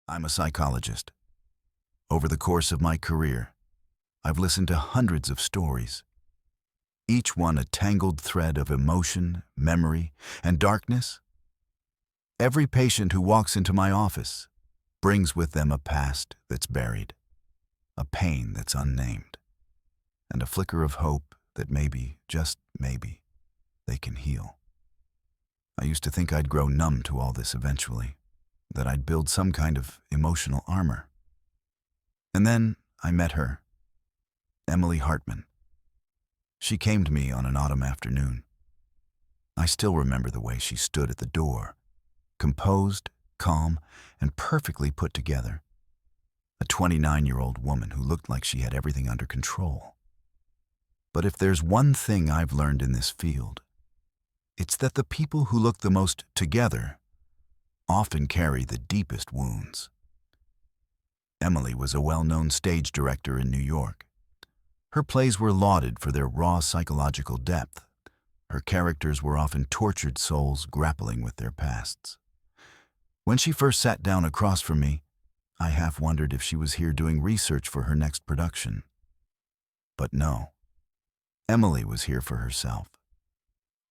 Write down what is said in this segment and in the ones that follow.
I'm a psychologist. Over the course of my career, I've listened to hundreds of stories, each one a tangled thread of emotion, memory, and darkness. Every patient who walks into my office brings with them a past that's buried, a pain that's unnamed, and a flicker of hope that maybe, just maybe, they can heal. I used to think I'd grow numb to all this eventually, that I'd build some kind of emotional armor. And then I met her, Emily Hartman. She came to me on an autumn afternoon. I still remember the way she stood at the door, composed, calm, and perfectly put together. A 29-year-old woman who looked like she had everything under control. But if there's one thing I've learned in this field, it's that the people who look the most together often carry the deepest wounds. Emily was a well-known stage director in New York. Her plays were lauded for their raw psychological depth. Her characters were often tortured souls grappling with their pasts. When she first sat down across from me, I half wondered if she was here doing research for her next production. But no, Emily was here for herself.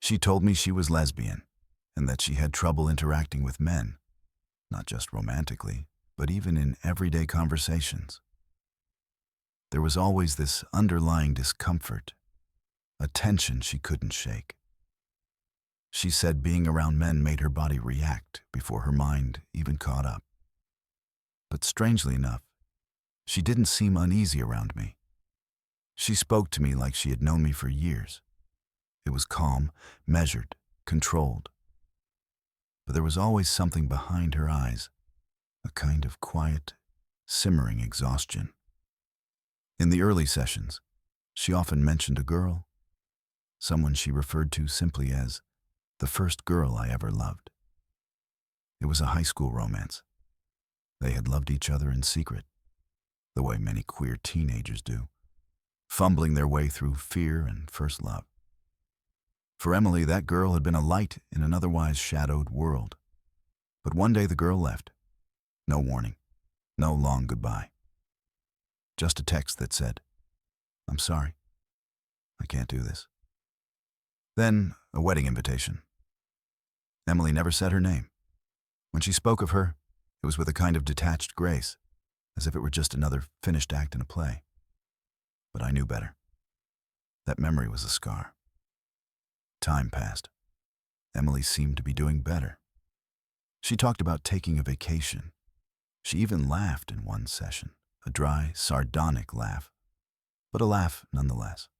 She told me she was lesbian and that she had trouble interacting with men, not just romantically, but even in everyday conversations. There was always this underlying discomfort, a tension she couldn't shake. She said being around men made her body react before her mind even caught up. But strangely enough, she didn't seem uneasy around me. She spoke to me like she had known me for years. It was calm, measured, controlled. But there was always something behind her eyes, a kind of quiet, simmering exhaustion. In the early sessions, she often mentioned a girl, someone she referred to simply as the first girl I ever loved. It was a high school romance. They had loved each other in secret, the way many queer teenagers do, fumbling their way through fear and first love. For Emily, that girl had been a light in an otherwise shadowed world. But one day the girl left. No warning, no long goodbye. Just a text that said, "I'm sorry, I can't do this." Then a wedding invitation. Emily never said her name. When she spoke of her, it was with a kind of detached grace, as if it were just another finished act in a play. But I knew better. That memory was a scar. Time passed. Emily seemed to be doing better. She talked about taking a vacation. She even laughed in one session, a dry, sardonic laugh, but a laugh nonetheless.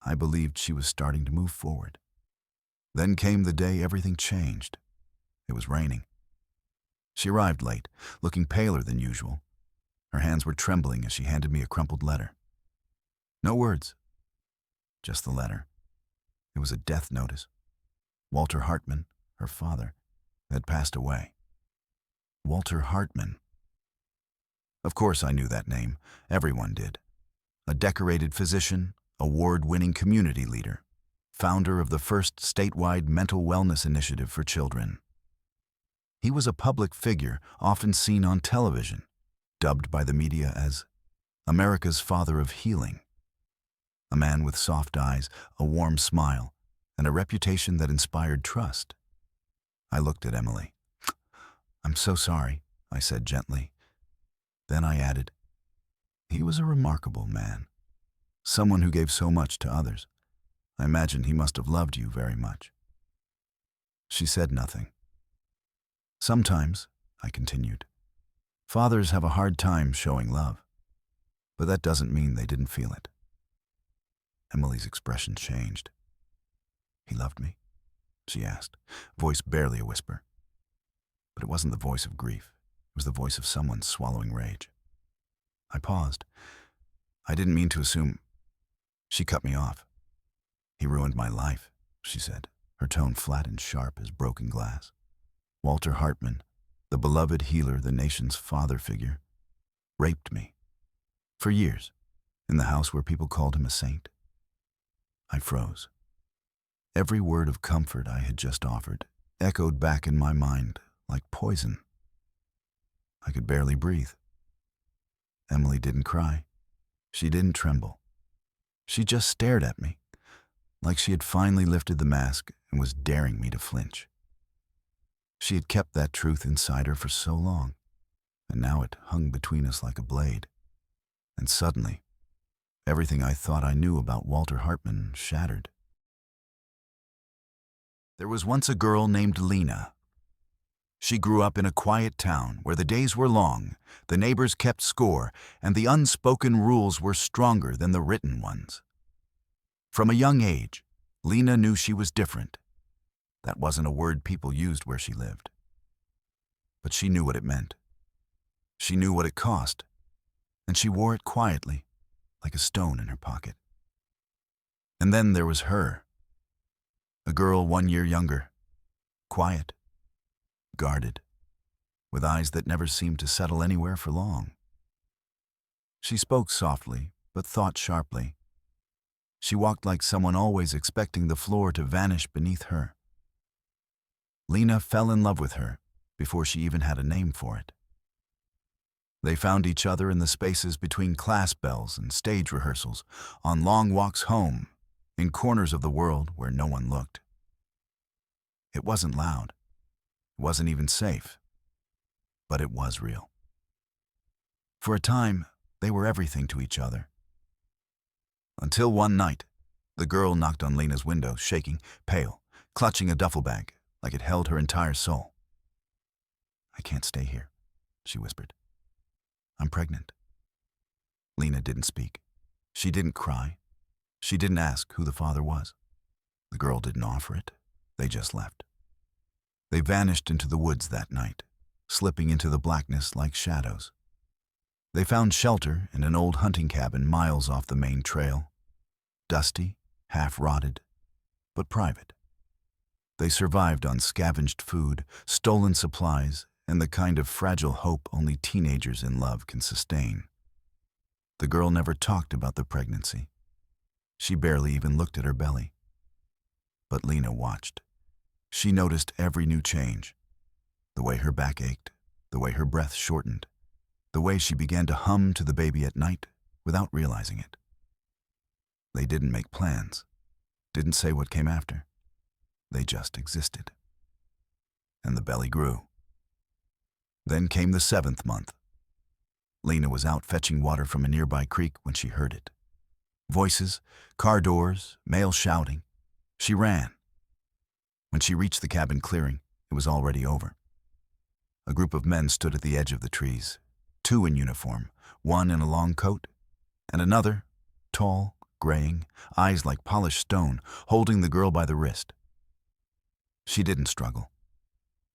I believed she was starting to move forward. Then came the day everything changed. It was raining. She arrived late, looking paler than usual. Her hands were trembling as she handed me a crumpled letter. No words, just the letter. It was a death notice. Walter Hartman, her father, had passed away. Walter Hartman. Of course I knew that name. Everyone did. A decorated physician, award-winning community leader, founder of the first statewide mental wellness initiative for children. He was a public figure, often seen on television, dubbed by the media as America's father of healing. A man with soft eyes, a warm smile, and a reputation that inspired trust. I looked at Emily. "I'm so sorry," I said gently. Then I added, "He was a remarkable man, someone who gave so much to others. I imagine he must have loved you very much." She said nothing. "Sometimes," I continued, "fathers have a hard time showing love, but that doesn't mean they didn't feel it." Emily's expression changed. "He loved me?" she asked, voice barely a whisper. But it wasn't the voice of grief. It was the voice of someone swallowing rage. I paused. I didn't mean to assume. She cut me off. "He ruined my life," she said, her tone flat and sharp as broken glass. "Walter Hartman, the beloved healer, the nation's father figure, raped me. For years, in the house where people called him a saint." I froze. Every word of comfort I had just offered echoed back in my mind like poison. I could barely breathe. Emily didn't cry. She didn't tremble. She just stared at me, like she had finally lifted the mask and was daring me to flinch. She had kept that truth inside her for so long, and now it hung between us like a blade. And suddenly, everything I thought I knew about Walter Hartman shattered. There was once a girl named Lena. She grew up in a quiet town where the days were long, the neighbors kept score, and the unspoken rules were stronger than the written ones. From a young age, Lena knew she was different. That wasn't a word people used where she lived. But she knew what it meant. She knew what it cost, and she wore it quietly, like a stone in her pocket. And then there was her, a girl 1 year younger, quiet, guarded, with eyes that never seemed to settle anywhere for long. She spoke softly, but thought sharply. She walked like someone always expecting the floor to vanish beneath her. Lena fell in love with her before she even had a name for it. They found each other in the spaces between class bells and stage rehearsals, on long walks home, in corners of the world where no one looked. It wasn't loud. It wasn't even safe. But it was real. For a time, they were everything to each other. Until one night, the girl knocked on Lena's window, shaking, pale, clutching a duffel bag like it held her entire soul. "I can't stay here," she whispered. "I'm pregnant." Lena didn't speak. She didn't cry. She didn't ask who the father was. The girl didn't offer it. They just left. They vanished into the woods that night, slipping into the blackness like shadows. They found shelter in an old hunting cabin miles off the main trail, dusty, half-rotted, but private. They survived on scavenged food, stolen supplies, and the kind of fragile hope only teenagers in love can sustain. The girl never talked about the pregnancy. She barely even looked at her belly. But Lena watched. She noticed every new change. The way her back ached, the way her breath shortened, the way she began to hum to the baby at night without realizing it. They didn't make plans, didn't say what came after. They just existed. And the belly grew. Then came the 7th month. Lena was out fetching water from a nearby creek when she heard it. Voices, car doors, male shouting. She ran. When she reached the cabin clearing, it was already over. A group of men stood at the edge of the trees, 2 in uniform, 1 in a long coat, and another, tall, graying, eyes like polished stone, holding the girl by the wrist. She didn't struggle.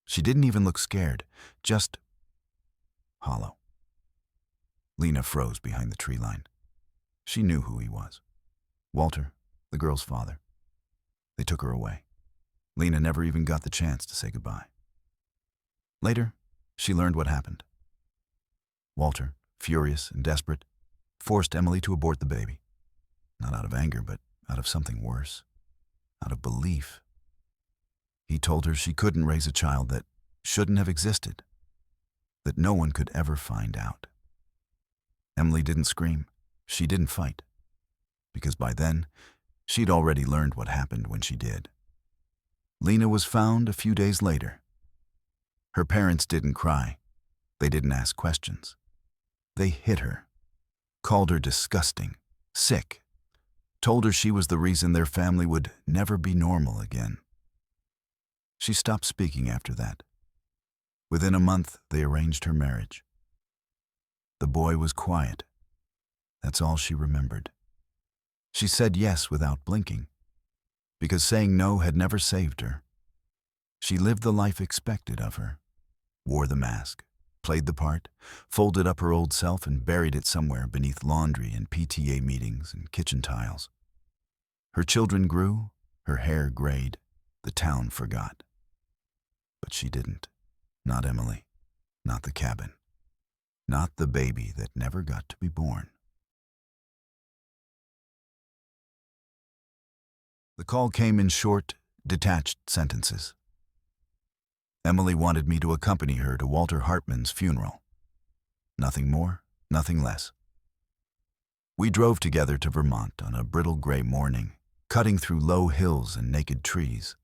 She didn't even look scared, just hollow. Lena froze behind the tree line. She knew who he was. Walter, the girl's father. They took her away. Lena never even got the chance to say goodbye. Later, she learned what happened. Walter, furious and desperate, forced Emily to abort the baby. Not out of anger, but out of something worse. Out of belief. He told her she couldn't raise a child that shouldn't have existed, that no one could ever find out. Emily didn't scream. She didn't fight. Because by then, she'd already learned what happened when she did. Lena was found a few days later. Her parents didn't cry. They didn't ask questions. They hit her, called her disgusting, sick, told her she was the reason their family would never be normal again. She stopped speaking after that. Within a month, they arranged her marriage. The boy was quiet. That's all she remembered. She said yes without blinking, because saying no had never saved her. She lived the life expected of her, wore the mask, played the part, folded up her old self and buried it somewhere beneath laundry and PTA meetings and kitchen tiles. Her children grew, her hair grayed, the town forgot. But she didn't. Not Emily. Not the cabin. Not the baby that never got to be born. The call came in short, detached sentences. Emily wanted me to accompany her to Walter Hartman's funeral. Nothing more, nothing less. We drove together to Vermont on a brittle gray morning, cutting through low hills and naked trees.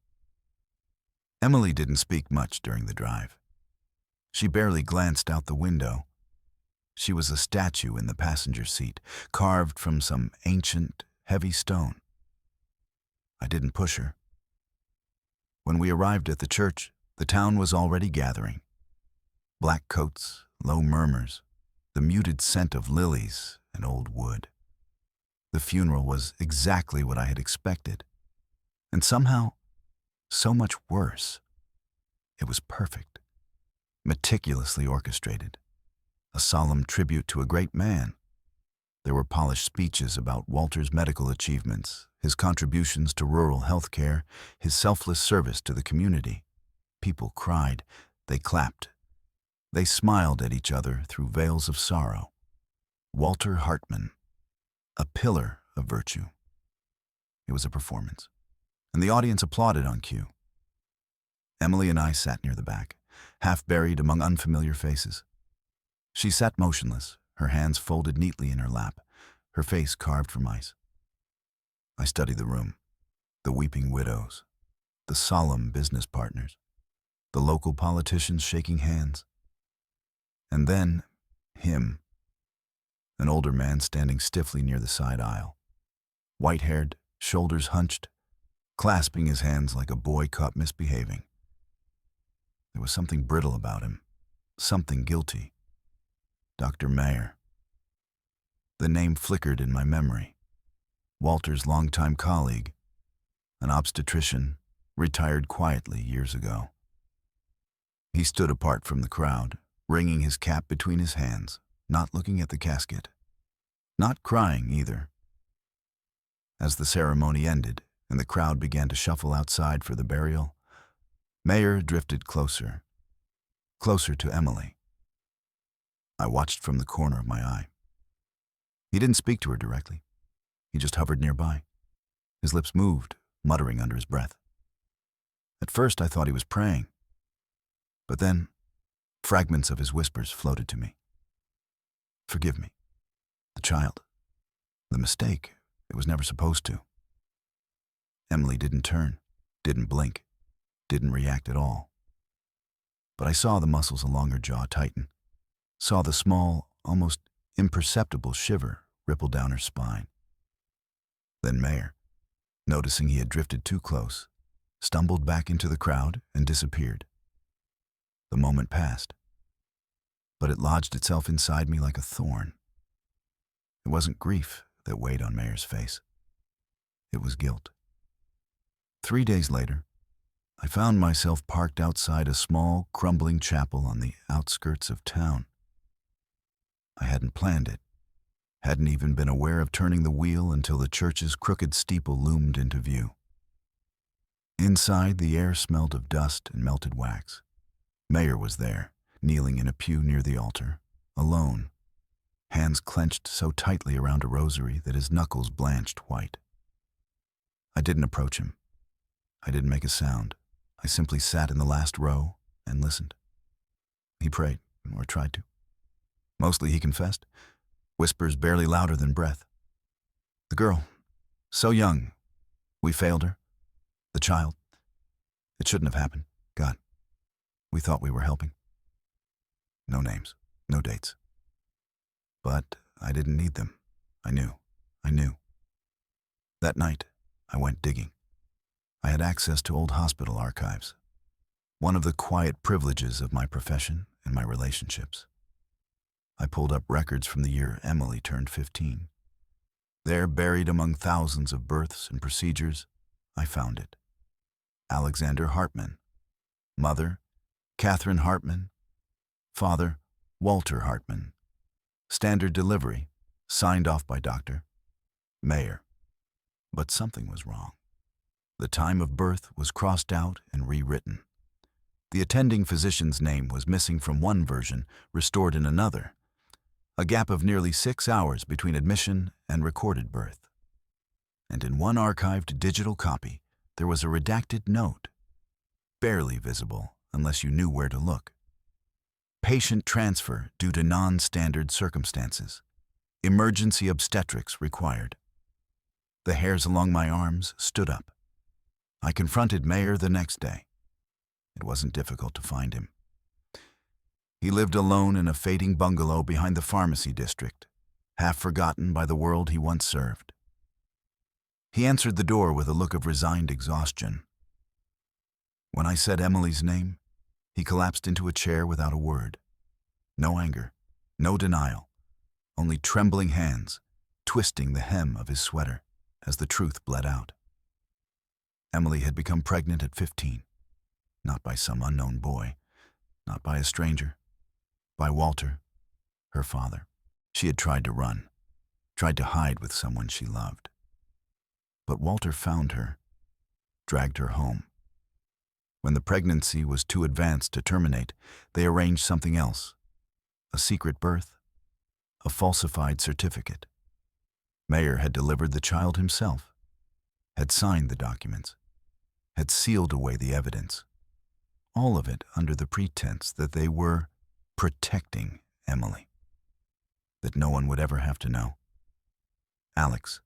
Emily didn't speak much during the drive. She barely glanced out the window. She was a statue in the passenger seat, carved from some ancient, heavy stone. I didn't push her. When we arrived at the church, the town was already gathering. Black coats, low murmurs, the muted scent of lilies and old wood. The funeral was exactly what I had expected, and somehow, so much worse. It was perfect, meticulously orchestrated, a solemn tribute to a great man. There were polished speeches about Walter's medical achievements, his contributions to rural health care, his selfless service to the community. People cried, they clapped, they smiled at each other through veils of sorrow. Walter Hartman, a pillar of virtue. It was a performance, and the audience applauded on cue. Emily and I sat near the back, half buried among unfamiliar faces. She sat motionless, her hands folded neatly in her lap, her face carved from ice. I studied the room, the weeping widows, the solemn business partners, the local politicians shaking hands. And then, him, an older man standing stiffly near the side aisle, white-haired, shoulders hunched, clasping his hands like a boy caught misbehaving. There was something brittle about him, something guilty. Dr. Mayer. The name flickered in my memory. Walter's longtime colleague, an obstetrician, retired quietly years ago. He stood apart from the crowd, wringing his cap between his hands, not looking at the casket, not crying either. As the ceremony ended and the crowd began to shuffle outside for the burial, Mayer drifted closer, closer to Emily. I watched from the corner of my eye. He didn't speak to her directly. He just hovered nearby. His lips moved, muttering under his breath. At first I thought he was praying, but then fragments of his whispers floated to me. Forgive me. The child. The mistake. It was never supposed to. Emily didn't turn, didn't blink, didn't react at all. But I saw the muscles along her jaw tighten, saw the small, almost imperceptible shiver ripple down her spine. Then Mayer, noticing he had drifted too close, stumbled back into the crowd and disappeared. The moment passed, but it lodged itself inside me like a thorn. It wasn't grief that weighed on Mayer's face. It was guilt. 3 days later, I found myself parked outside a small, crumbling chapel on the outskirts of town. I hadn't planned it, hadn't even been aware of turning the wheel until the church's crooked steeple loomed into view. Inside, the air smelled of dust and melted wax. Mayer was there, kneeling in a pew near the altar, alone, hands clenched so tightly around a rosary that his knuckles blanched white. I didn't approach him. I didn't make a sound. I simply sat in the last row and listened. He prayed, or tried to. Mostly he confessed, whispers barely louder than breath. The girl, so young, we failed her. The child, it shouldn't have happened. God, we thought we were helping. No names, no dates. But I didn't need them. I knew. That night, I went digging. I had access to old hospital archives, one of the quiet privileges of my profession and my relationships. I pulled up records from the year Emily turned 15. There, buried among thousands of births and procedures, I found it. Alexander Hartman. Mother, Catherine Hartman. Father, Walter Hartman. Standard delivery, signed off by Dr. Mayer. But something was wrong. The time of birth was crossed out and rewritten. The attending physician's name was missing from one version, restored in another. A gap of nearly 6 hours between admission and recorded birth. And in one archived digital copy, there was a redacted note, barely visible unless you knew where to look. Patient transfer due to non-standard circumstances. Emergency obstetrics required. The hairs along my arms stood up. I confronted Mayer the next day. It wasn't difficult to find him. He lived alone in a fading bungalow behind the pharmacy district, half forgotten by the world he once served. He answered the door with a look of resigned exhaustion. When I said Emily's name, he collapsed into a chair without a word. No anger, no denial, only trembling hands twisting the hem of his sweater as the truth bled out. Emily had become pregnant at 15, not by some unknown boy, not by a stranger, by Walter, her father. She had tried to run, tried to hide with someone she loved. But Walter found her, dragged her home. When the pregnancy was too advanced to terminate, they arranged something else, a secret birth, a falsified certificate. Mayer had delivered the child himself, had signed the documents, had sealed away the evidence, all of it under the pretense that they were protecting Emily, that no one would ever have to know. Alex,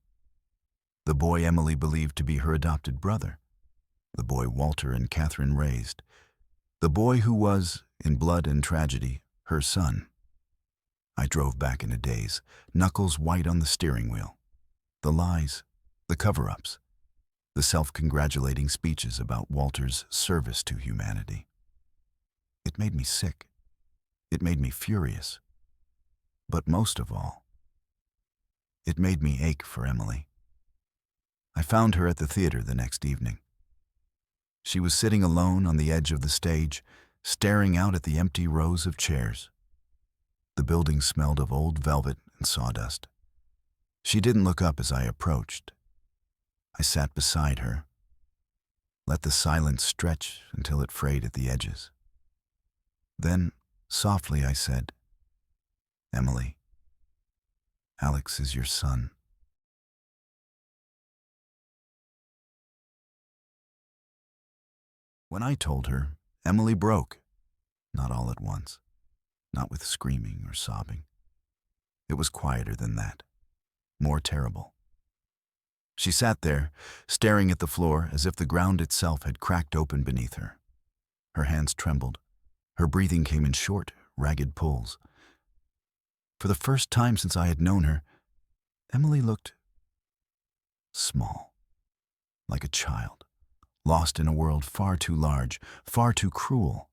the boy Emily believed to be her adopted brother, the boy Walter and Catherine raised, the boy who was, in blood and tragedy, her son. I drove back in a daze, knuckles white on the steering wheel. The lies, the cover-ups, the self-congratulating speeches about Walter's service to humanity. It made me sick. It made me furious. But most of all, it made me ache for Emily. I found her at the theater the next evening. She was sitting alone on the edge of the stage, staring out at the empty rows of chairs. The building smelled of old velvet and sawdust. She didn't look up as I approached. I sat beside her, let the silence stretch until it frayed at the edges. Then, softly, I said, "Emily, Alex is your son." When I told her, Emily broke, not all at once, not with screaming or sobbing. It was quieter than that, more terrible. She sat there, staring at the floor as if the ground itself had cracked open beneath her. Her hands trembled. Her breathing came in short, ragged pulls. For the first time since I had known her, Emily looked small, like a child, lost in a world far too large, far too cruel.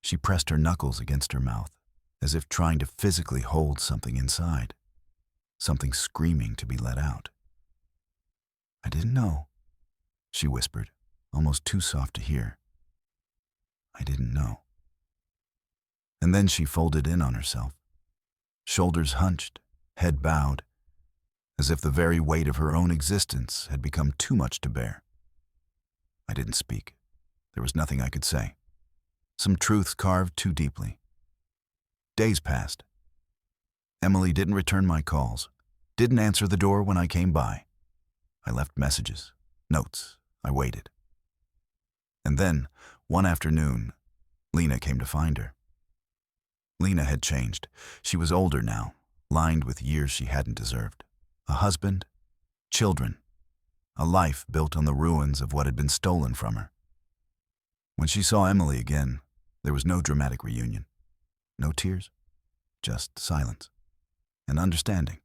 She pressed her knuckles against her mouth, as if trying to physically hold something inside, something screaming to be let out. "I didn't know," she whispered, almost too soft to hear. "I didn't know." And then she folded in on herself, shoulders hunched, head bowed, as if the very weight of her own existence had become too much to bear. I didn't speak. There was nothing I could say. Some truths carved too deeply. Days passed. Emily didn't return my calls, didn't answer the door when I came by. I left messages, notes. I waited. And then, one afternoon, Lena came to find her. Lena had changed. She was older now, lined with years she hadn't deserved. A husband, children, a life built on the ruins of what had been stolen from her. When she saw Emily again, there was no dramatic reunion. No tears, just silence and understanding.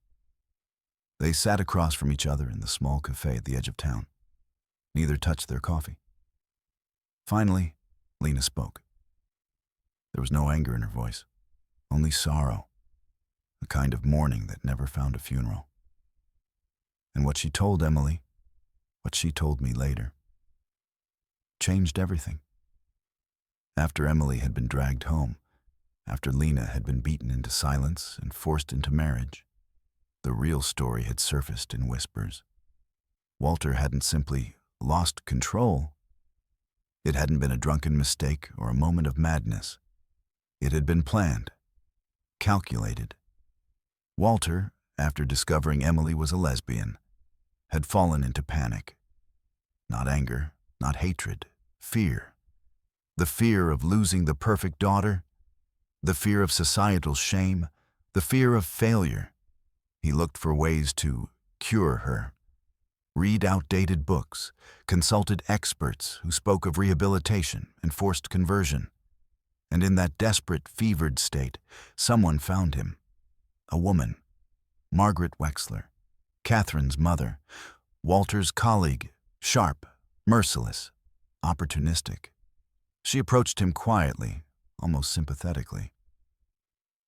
They sat across from each other in the small cafe at the edge of town. Neither touched their coffee. Finally, Lena spoke. There was no anger in her voice, only sorrow, a kind of mourning that never found a funeral. And what she told Emily, what she told me later, changed everything. After Emily had been dragged home, after Lena had been beaten into silence and forced into marriage, the real story had surfaced in whispers. Walter hadn't simply lost control. It hadn't been a drunken mistake or a moment of madness. It had been planned, calculated. Walter, after discovering Emily was a lesbian, had fallen into panic. Not anger, not hatred, fear. The fear of losing the perfect daughter, The fear of societal shame, the fear of failure. He looked for ways to cure her. Read outdated books, consulted experts who spoke of rehabilitation and forced conversion. And in that desperate, fevered state, someone found him. A woman, Margaret Wexler, Catherine's mother, Walter's colleague, sharp, merciless, opportunistic. She approached him quietly, almost sympathetically.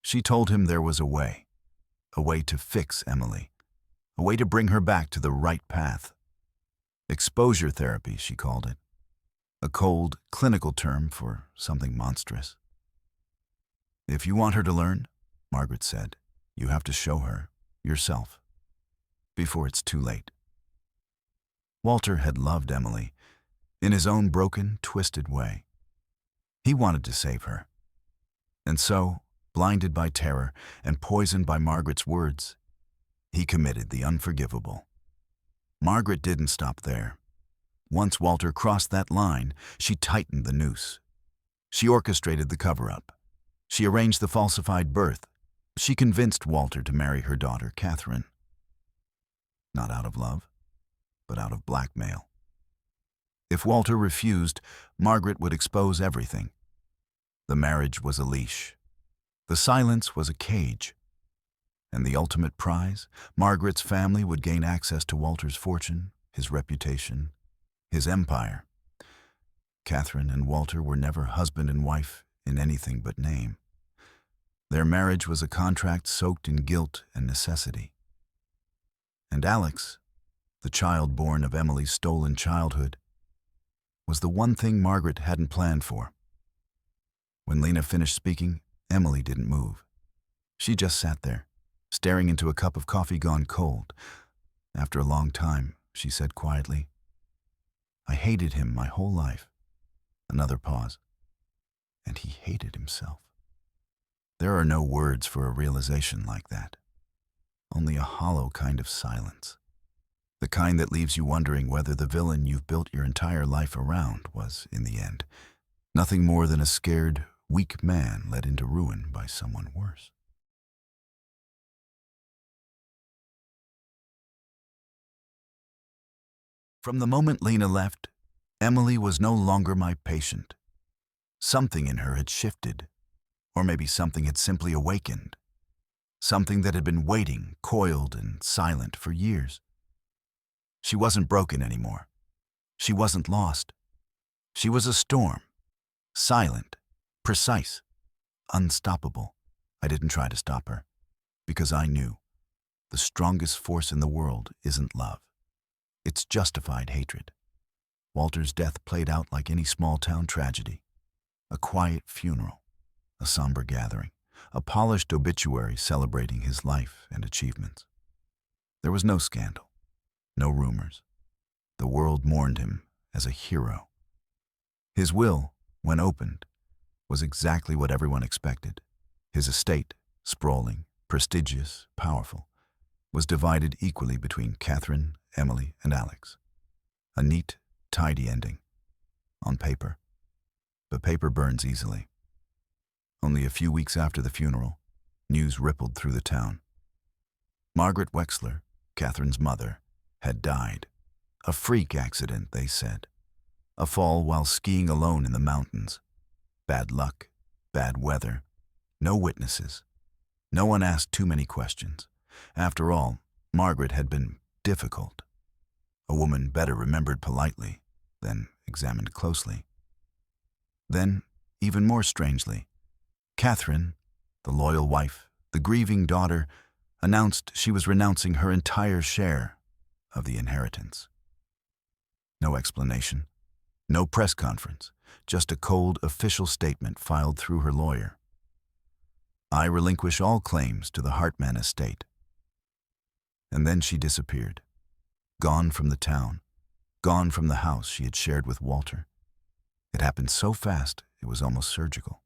She told him there was a way to fix Emily, a way to bring her back to the right path. Exposure therapy, she called it, a cold, clinical term for something monstrous. If you want her to learn, Margaret said, you have to show her, yourself, before it's too late. Walter had loved Emily, in his own broken, twisted way. He wanted to save her. And so, blinded by terror and poisoned by Margaret's words, he committed the unforgivable. Margaret didn't stop there. Once Walter crossed that line, she tightened the noose. She orchestrated the cover-up. She arranged the falsified birth. She convinced Walter to marry her daughter, Catherine. Not out of love, but out of blackmail. If Walter refused, Margaret would expose everything. The marriage was a leash. The silence was a cage. And the ultimate prize, Margaret's family would gain access to Walter's fortune, his reputation, his empire. Catherine and Walter were never husband and wife in anything but name. Their marriage was a contract soaked in guilt and necessity. And Alex, the child born of Emily's stolen childhood, was the one thing Margaret hadn't planned for. When Lena finished speaking, Emily didn't move. She just sat there, staring into a cup of coffee gone cold. After a long time, she said quietly, I hated him my whole life. Another pause. And he hated himself. There are no words for a realization like that. Only a hollow kind of silence. The kind that leaves you wondering whether the villain you've built your entire life around was, in the end, nothing more than a scared, weak man led into ruin by someone worse. From the moment Lena left, Emily was no longer my patient. Something in her had shifted, or maybe something had simply awakened. Something that had been waiting, coiled and silent for years. She wasn't broken anymore. She wasn't lost. She was a storm, silent, precise, unstoppable. I didn't try to stop her, because I knew the strongest force in the world isn't love. It's justified hatred. Walter's death played out like any small-town tragedy. A quiet funeral, a somber gathering, a polished obituary celebrating his life and achievements. There was no scandal, no rumors. The world mourned him as a hero. His will, when opened, was exactly what everyone expected. His estate, sprawling, prestigious, powerful, was divided equally between Catherine, Emily, and Alex. A neat, tidy ending. On paper. But paper burns easily. Only a few weeks after the funeral, news rippled through the town. Margaret Wexler, Catherine's mother, had died. A freak accident, they said. A fall while skiing alone in the mountains. Bad luck, bad weather, no witnesses. No one asked too many questions. After all, Margaret had been difficult. A woman better remembered politely than examined closely. Then, even more strangely, Catherine, the loyal wife, the grieving daughter, announced she was renouncing her entire share of the inheritance. No explanation, no press conference, just a cold official statement filed through her lawyer. I relinquish all claims to the Hartman estate. And then she disappeared, gone from the town, gone from the house she had shared with Walter. It happened so fast it was almost surgical,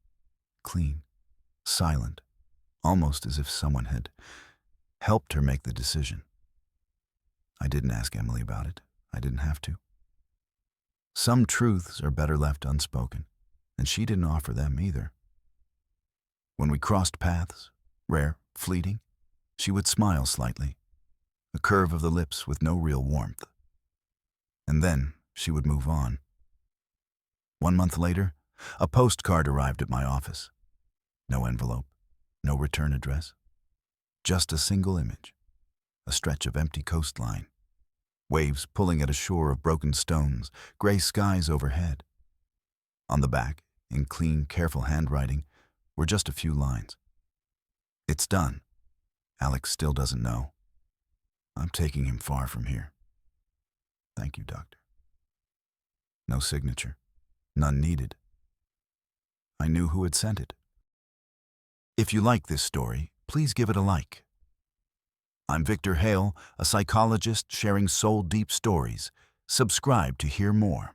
clean, silent, almost as if someone had helped her make the decision. I didn't ask Emily about it. I didn't have to. Some truths are better left unspoken, and she didn't offer them either. When we crossed paths, rare, fleeting, she would smile slightly, a curve of the lips with no real warmth. And then she would move on. 1 month later, a postcard arrived at my office. No envelope, no return address, just a single image, a stretch of empty coastline, waves pulling at a shore of broken stones, gray skies overhead. On the back, in clean, careful handwriting, were just a few lines. "It's done. Alex still doesn't know. I'm taking him far from here. Thank you, doctor." No signature. None needed. I knew who had sent it. If you like this story, please give it a like. I'm Hale, a psychologist sharing soul-deep stories. Subscribe to hear more.